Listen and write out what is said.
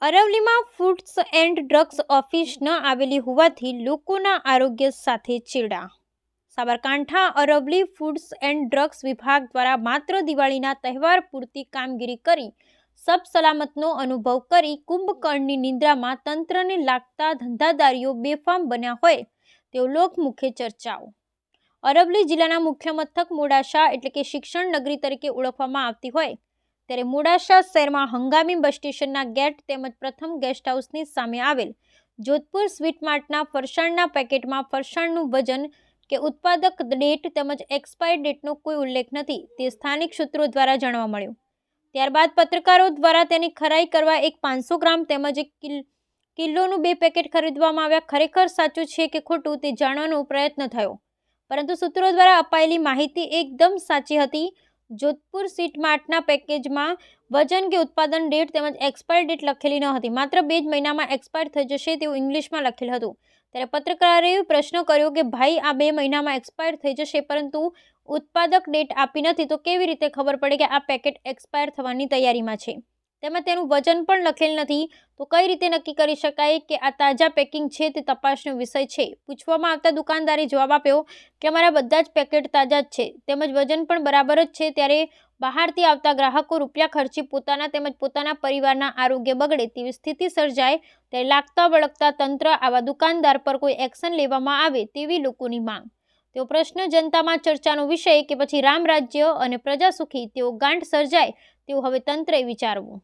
અરવલ્લીમાં foods and drugs office ન આવેલી હોવાથી લોકોના આરોગ્ય સાથે ચેડા. Sabarkantha Aravalli foods and drugs વિભાગ દ્વારા માત્ર દિવાળીના તહેવાર પૂરતી કામગીરી કરી સબ સલામતનો અનુભવ કરી કુંભકર્ણની નિંદ્રામાં તંત્રને લાગતા ધંધાદારીઓ બેફામ બન્યા હોય તેઓ લોકમુખે ચર્ચાઓ. અરવલ્લી જિલ્લાના મુખ્ય મથક મોડાસા એટલે કે શિક્ષણ નગરી તરીકે ઓળખવામાં આવતી હોય ત્યારે મોડાસા શહેરમાં હંગામી બસ સ્ટેશનના ગેટ તેમજ પ્રથમ ગેસ્ટ હાઉસની સામે આવેલ જોધપુર સ્વીટ માર્ટના ફરસાણના પેકેટમાં ફરસાણનું વજન કે ઉત્પાદક ડેટ તેમજ એક્સપાયર ડેટનો કોઈ ઉલ્લેખ નથી તે સ્થાનિક સૂત્રો દ્વારા જાણવા મળ્યું. ત્યારબાદ પત્રકારો દ્વારા તેની ખરાઈ કરવા એક 500 ગ્રામ તેમજ એક કિલોનું 2 પેકેટ ખરીદવામાં આવ્યા. ખરેખર સાચું છે કે ખોટું તે જાણવાનો પ્રયત્ન થયો, પરંતુ સૂત્રો દ્વારા અપાયેલી માહિતી એકદમ સાચી હતી. જોધપુર સ્વીટ માર્ટના પેકેજમાં વજન કે ઉત્પાદન ડેટ તેમજ એક્સપાયર ડેટ લખેલી ન હતી. માત્ર 2 જ મહિનામાં એક્સપાયર થઈ જશે તેવું ઇંગ્લિશમાં લખેલ હતું. ત્યારે પત્રકારે પ્રશ્ન કર્યો કે ભાઈ, આ 2 મહિનામાં એક્સપાયર થઈ જશે પરંતુ ઉત્પાદક ડેટ આપી નથી તો કેવી રીતે ખબર પડે કે આ પેકેટ એક્સપાયર થવાની તૈયારીમાં છે? તેમાં તેનું વજન પણ લખેલ નથી તો કઈ રીતે નક્કી કરી શકાય કે આ તાજા પેકિંગ છે? તે તપાસનો વિષય છે. પૂછવામાં આવતા દુકાનદારે જવાબ આપ્યો કે અમારા બધા જ પેકેટ તાજા જ છે તેમજ વજન પણ બરાબર જ છે. ત્યારે બહારથી આવતા ગ્રાહકો રૂપિયા ખર્ચી પોતાના તેમજ પોતાના પરિવારના આરોગ્ય બગડે તેવી સ્થિતિ સર્જાય ત્યારે લાગતા વળગતા તંત્ર આવા દુકાનદાર પર કોઈ એક્શન લેવામાં આવે તેવી લોકોની માંગ. તેઓ પ્રશ્ન જનતામાં ચર્ચાનો વિષય કે પછી રામ રાજ્ય અને પ્રજા સુખી તેઓ ગાંઠ સર્જાય તેવું હવે તંત્રએ વિચારવું.